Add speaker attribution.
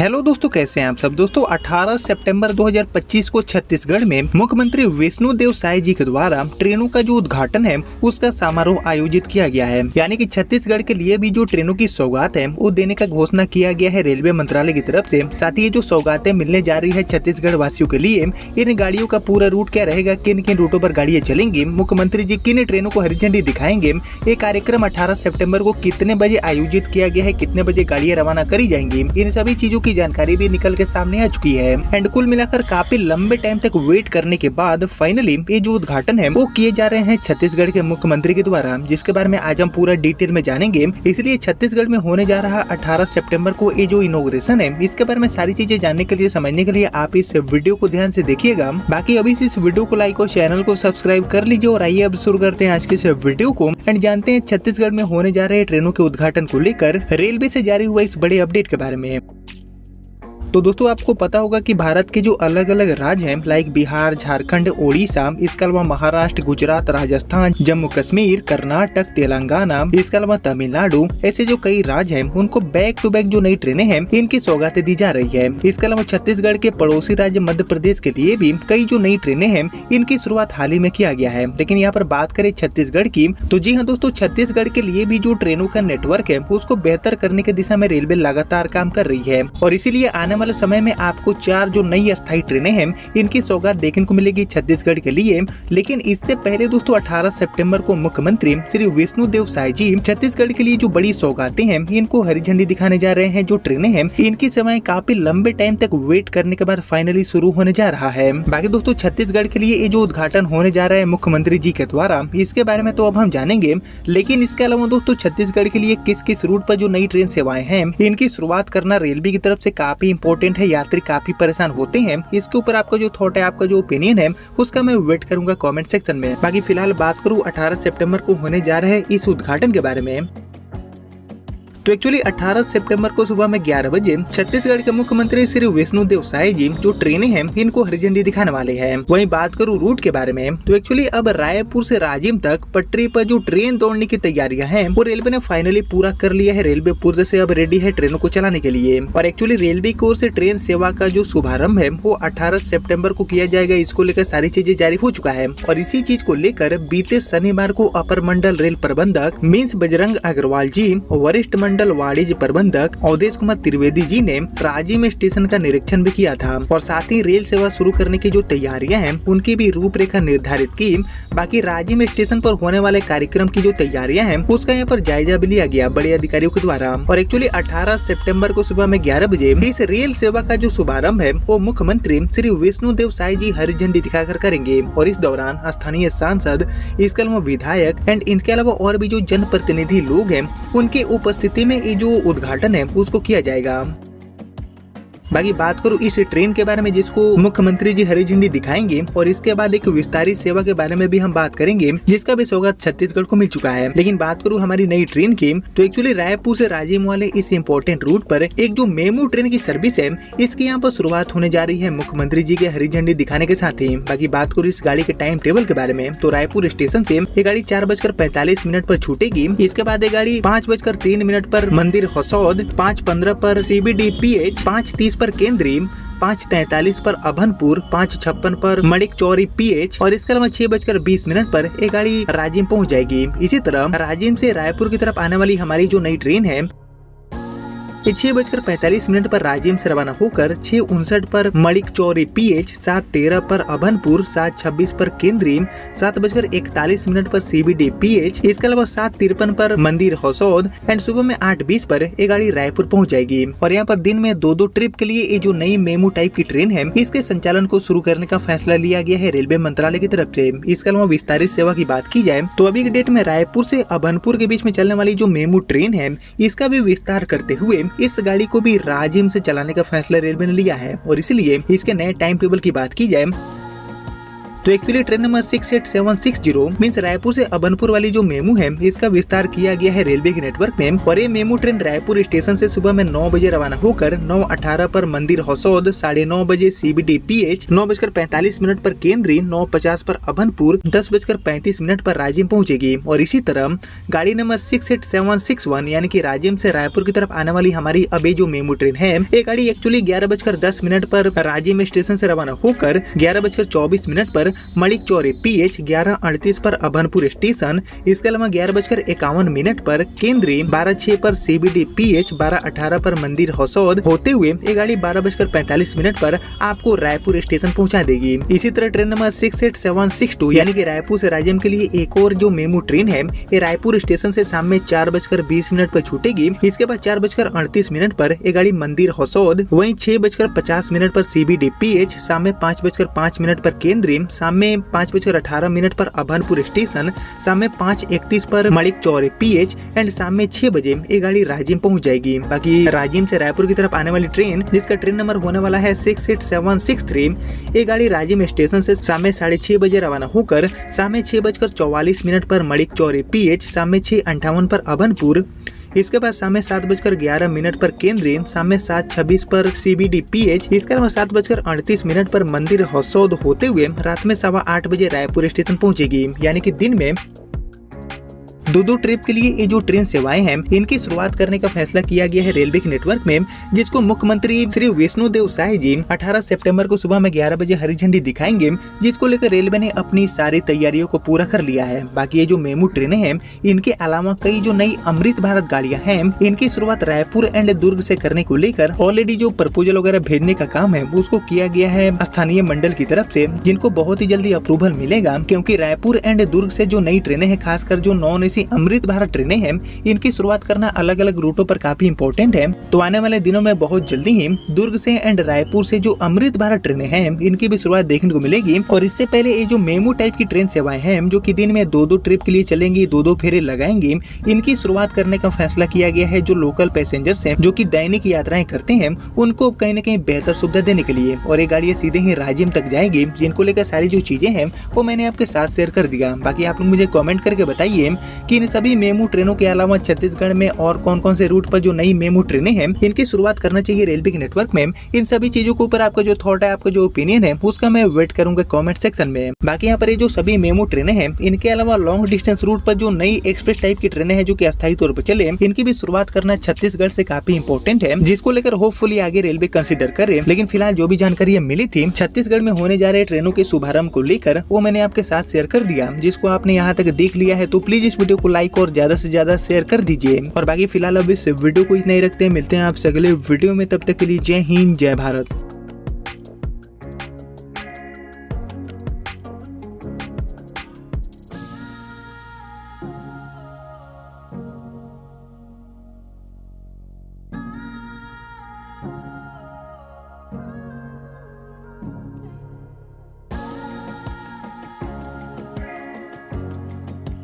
Speaker 1: Hello दोस्तों, कैसे हैं आप सब। दोस्तों 18 सितंबर 2025 को छत्तीसगढ़ में मुख्यमंत्री विष्णुदेव साय जी के द्वारा ट्रेनों का जो उद्घाटन है उसका समारोह आयोजित किया गया है। यानी कि छत्तीसगढ़ के लिए भी जो ट्रेनों की सौगात है वो देने का घोषणा किया गया है रेलवे मंत्रालय की तरफ से। साथ ही ये जो सौगातें मिलने जा रही है छत्तीसगढ़ वासियों के लिए, इन गाड़ियों का पूरा रूट क्या रहेगा, किन किन रूटों पर गाड़ियाँ चलेंगी, मुख्यमंत्री जी किन ट्रेनों को हरी झंडी दिखाएंगे, ये कार्यक्रम 18 सितंबर को कितने बजे आयोजित किया गया है, कितने बजे गाड़ियाँ रवाना करी जाएंगी, इन सभी चीजों की जानकारी भी निकल के सामने आ चुकी है। एंड कुल मिलाकर काफी लंबे टाइम तक वेट करने के बाद फाइनली ये जो उद्घाटन है वो किए जा रहे हैं छत्तीसगढ़ के मुख्यमंत्री के द्वारा, जिसके बारे में आज हम पूरा डिटेल में जानेंगे। इसलिए छत्तीसगढ़ में होने जा रहा 18 सितंबर को ये जो इनॉग्रेशन है इसके बारे में सारी चीजें जानने के लिए, समझने के लिए आप इस वीडियो को ध्यान से देखिएगा। बाकी अभी से इस वीडियो को लाइक और चैनल को सब्सक्राइब कर लीजिए। और आइए अब शुरू करते हैं आज के इस वीडियो को एंड जानते हैं छत्तीसगढ़ में होने जा रहे ट्रेनों के उद्घाटन को लेकर रेलवे से जारी हुआ इस बड़े अपडेट के बारे में। तो दोस्तों आपको पता होगा कि भारत के जो अलग अलग राज्य हैं लाइक बिहार, झारखंड, ओडिशा, इसके अलावा महाराष्ट्र, गुजरात, राजस्थान, जम्मू कश्मीर, कर्नाटक, तेलंगाना, इसके अलावा तमिलनाडु, ऐसे जो कई राज्य हैं उनको बैक टू बैक जो नई ट्रेनें हैं इनकी सौगातें दी जा रही है। इसके अलावा छत्तीसगढ़ के पड़ोसी राज्य मध्य प्रदेश के लिए भी कई जो नई ट्रेनें हैं इनकी शुरुआत हाल ही में किया गया है। लेकिन यहाँ पर बात करें छत्तीसगढ़ की, तो जी हाँ दोस्तों, छत्तीसगढ़ के लिए भी जो ट्रेनों का नेटवर्क है उसको बेहतर करने की दिशा में रेलवे लगातार काम कर रही है। और इसीलिए आने वाले समय में आपको 4 जो नई अस्थायी ट्रेनें हैं इनकी सौगात देखने को मिलेगी छत्तीसगढ़ के लिए। लेकिन इससे पहले दोस्तों 18 सितंबर को मुख्यमंत्री श्री विष्णुदेव साय जी छत्तीसगढ़ के लिए जो बड़ी सौगातें हैं इनको हरी झंडी दिखाने जा रहे हैं। जो ट्रेनें हैं इनकी समय काफी लंबे टाइम तक वेट करने के बाद फाइनली शुरू होने जा रहा है। बाकी दोस्तों छत्तीसगढ़ के लिए ये जो उद्घाटन होने जा रहा है मुख्यमंत्री जी के द्वारा, इसके बारे में तो अब हम जानेंगे। लेकिन इसके अलावा दोस्तों छत्तीसगढ़ के लिए किस किस रूट पर जो नई ट्रेन सेवाएं हैं इनकी शुरुआत करना रेलवे की तरफ से काफी इंपॉर्टेंट है। यात्री काफी परेशान होते हैं। इसके ऊपर आपका जो थॉट है, आपका जो ओपिनियन है उसका मैं वेट करूंगा कमेंट सेक्शन में। बाकी फिलहाल बात करूं 18 सितंबर को होने जा रहे इस उद्घाटन के बारे में। तो एक्चुअली 18 सितंबर को सुबह में 11 बजे छत्तीसगढ़ के मुख्यमंत्री श्री विष्णुदेव साय जी जो ट्रेनें हैं इनको हरी झंडी दिखाने वाले हैं। वहीं बात करूं रूट के बारे में, तो एक्चुअली अब रायपुर से राजिम तक पटरी पर जो ट्रेन दौड़ने की तैयारियां हैं वो रेलवे ने फाइनली पूरा कर लिया है। रेलवे पूर्व से अब रेडी है ट्रेनों को चलाने के लिए। और एक्चुअली रेलवे की ओर से ट्रेन सेवा का जो शुभारंभ है वो 18 सितंबर को किया जाएगा। इसको लेकर सारी चीजें जारी हो चुका है। और इसी चीज को लेकर बीते शनिवार को अपर मंडल रेल प्रबंधक मीन्स बजरंग अग्रवाल जी, वरिष्ठ मंडल वाणिज्य प्रबंधक अवधेश कुमार त्रिवेदी जी ने राजिम स्टेशन का निरीक्षण भी किया था। और साथ ही रेल सेवा शुरू करने की जो तैयारियां हैं उनकी भी रूपरेखा निर्धारित की। बाकी राजिम स्टेशन पर होने वाले कार्यक्रम की जो तैयारियां हैं उसका यहाँ पर जायजा भी लिया गया बड़े अधिकारियों के द्वारा। और एक्चुअली 18 सितंबर को सुबह में 11 बजे इस रेल सेवा का जो शुभारंभ है वो मुख्यमंत्री श्री विष्णुदेव साय जी हरी झंडी दिखाकर करेंगे। और इस दौरान स्थानीय सांसद, इसके अलावा विधायक एंड इनके अलावा और भी जो जनप्रतिनिधि लोग हैं उनकी उपस्थिति में ये जो उद्घाटन है उसको किया जाएगा। बाकी बात करूं इस ट्रेन के बारे में जिसको मुख्यमंत्री जी हरी झंडी दिखाएंगे, और इसके बाद एक विस्तारित सेवा के बारे में भी हम बात करेंगे जिसका भी सौगात छत्तीसगढ़ को मिल चुका है। लेकिन बात करूं हमारी नई ट्रेन की, तो एक्चुअली रायपुर से राजिम वाले इस इम्पोर्टेंट रूट पर एक जो मेमू ट्रेन की सर्विस है इसकी यहाँ पर शुरुआत होने जा रही है मुख्यमंत्री जी के हरी झंडी दिखाने के साथ ही। बाकी बात करूँ इस गाड़ी के टाइम टेबल के बारे में, तो रायपुर स्टेशन से ये गाड़ी 4:45 पर छूटेगी। इसके बाद ये गाड़ी 5:03 पर मंदिर हसौद, 5:15 पर CBD PH, 5:30 पर केंद्रीय, 5:43 पर अभनपुर, 5:56 पर मणिक चौरी PH, और इसके अलावा 6:20 पर ये गाड़ी राजिम पहुंच जाएगी। इसी तरह राजिम से रायपुर की तरफ आने वाली हमारी जो नई ट्रेन है 6:45 पर राजिम से रवाना होकर 6:59 पर मणिक चौरी PH, 7:13 पर अभनपुर, 7:26 पर केंद्रीय, 7:41 पर CBD PH, इसके अलावा 7:53 पर मंदिर हसौद एंड सुबह में 8:20 पर ये गाड़ी रायपुर पहुंच जाएगी। और यहाँ पर दिन में 2-2 ट्रिप के लिए ये जो नई मेमू टाइप की ट्रेन है इसके संचालन को शुरू करने का फैसला लिया गया है रेलवे मंत्रालय की तरफ से। इसके अलावा विस्तारित सेवा की बात की जाए तो अभी के डेट में रायपुर से अभनपुर के बीच में चलने वाली जो मेमू ट्रेन है इसका भी विस्तार करते हुए इस गाड़ी को भी राजिम से चलाने का फैसला रेलवे ने लिया है। और इसलिए इसके नए टाइम टेबल की बात की जाए तो actually train number 68760 means Raipur से अभनपुर वाली जो मेमू है इसका विस्तार किया गया है रेलवे के नेटवर्क में। और ये मेमू ट्रेन रायपुर स्टेशन से सुबह में 9 बजे रवाना होकर 9:18 पर मंदिर हसौद, 9:30 बजे CBD PH, 9:45 पर केंद्री, 9:50 पर अभनपुर, 10:35 पर राजिम पहुंचेगी। और इसी तरह गाड़ी नंबर 68761 यानी कि राजिम से रायपुर की तरफ आने वाली हमारी अभी जो मेमू ट्रेन है, ये गाड़ी एक्चुअली 11:10 पर राजिम स्टेशन से रवाना होकर 11:24 पर मलिक चौरी PH, 11:38 पर अभनपुर स्टेशन, इसके अलावा 11:51 पर केंद्री, 12:06 पर CBD PH, 12:18 पर मंदिर हसौद होते हुए ये गाड़ी 12:45 पर आपको रायपुर स्टेशन पहुंचा देगी। इसी तरह ट्रेन नंबर 68762 यानी कि रायपुर से राजिम के लिए एक और जो मेमू ट्रेन है, ये रायपुर स्टेशन से शाम में 4:20 पर छूटेगी। इसके बाद 4:38 पर ये गाड़ी मंदिर हसौद, वहीं 6:50 पर CBD PH, शाम में 5:05 पर केंद्री, शाम में 5:18 पर अभनपुर स्टेशन, शाम में 5:31 पर मलिक चौरी PH एंड शाम में 6 बजे ये गाड़ी राजिम पहुंच जाएगी। बाकी राजिम से रायपुर की तरफ आने वाली ट्रेन जिसका ट्रेन नंबर होने वाला है 68763, ये गाड़ी राजिम स्टेशन से शाम में 6:30 बजे रवाना होकर शाम में 6:44 पर मलिक चौरी PH, शाम में 6:58 पर अभनपुर, इसके बाद शाम में 7:11 पर केंद्री, शाम में 7:26 पर CBD PH, इसके अलावा 7:38 पर मंदिर हसौद होते हुए रात में 8:15 बजे रायपुर स्टेशन पहुंचेगी। यानी कि दिन में दो ट्रिप के लिए ये जो ट्रेन सेवाएं हैं इनकी शुरुआत करने का फैसला किया गया है रेलवे के नेटवर्क में, जिसको मुख्यमंत्री श्री विष्णु देव साय जी 18 सितंबर को सुबह में 11 बजे हरी झंडी दिखाएंगे, जिसको लेकर रेलवे ने अपनी सारी तैयारियों को पूरा कर लिया है। बाकी ये जो मेमू ट्रेनें हैं इनके अलावा कई जो नई अमृत भारत गाड़ियां हैं इनकी शुरुआत रायपुर एंड दुर्ग से करने को लेकर ऑलरेडी जो प्रपोजल वगैरह भेजने का काम है उसको किया गया है स्थानीय मंडल की तरफ से, जिनको बहुत ही जल्दी अप्रूवल मिलेगा। क्योंकि रायपुर एंड दुर्ग से जो नई ट्रेनें हैं, खासकर जो नॉन AC अमृत भारत ट्रेनें हैं, इनकी शुरुआत करना अलग अलग रूटों पर काफी इंपॉर्टेंट है। तो आने वाले दिनों में बहुत जल्दी ही दुर्ग से एंड रायपुर से जो अमृत भारत ट्रेनें हैं इनकी भी शुरुआत देखने को मिलेगी। और इससे पहले ये जो मेमू टाइप की ट्रेन सेवाएं हैं जो कि दिन में 2 ट्रिप के लिए चलेंगी, 2 फेरे लगाएंगी, इनकी शुरुआत करने का फैसला किया गया है। जो लोकल पैसेंजर्स हैं जो कि दैनिक यात्राएं करते हैं उनको कहीं न कहीं बेहतर सुविधा देने के लिए। और ये गाड़ियां सीधे ही राजिम तक जाएगी, जिनको लेकर सारी जो चीजें हैं वो मैंने आपके साथ शेयर कर दिया। बाकी आप लोग मुझे कमेंट करके बताइए कि इन सभी मेमू ट्रेनों के अलावा छत्तीसगढ़ में और कौन कौन से रूट पर जो नई मेमू ट्रेनें हैं इनकी शुरुआत करना चाहिए रेलवे के नेटवर्क में। इन सभी चीजों के ऊपर आपका जो थॉट है, आपका जो ओपिनियन है, उसका मैं वेट करूंगा कमेंट सेक्शन में। बाकी यहाँ पर ये जो सभी मेमू ट्रेनें हैं इनके अलावा लॉन्ग डिस्टेंस रूट पर जो नई एक्सप्रेस टाइप की ट्रेनें हैं जो कि अस्थायी तौर पर चले, इनकी भी शुरुआत करना छत्तीसगढ़ से काफी इंपॉर्टेंट है, जिसको लेकर होपफुली आगे रेलवे कंसिडर करे। लेकिन फिलहाल जो भी जानकारी मिली थी छत्तीसगढ़ में होने जा रहे ट्रेनों के शुभारंभ को लेकर, वो मैंने आपके साथ शेयर कर दिया। जिसको आपने यहाँ तक देख लिया है तो प्लीज इस वीडियो को लाइक और ज्यादा से ज्यादा शेयर कर दीजिए। और बाकी फिलहाल अब इस वीडियो को इतना ही रखते हैं, मिलते हैं आपसे अगले वीडियो में, तब तक के लिए जय हिंद जय भारत।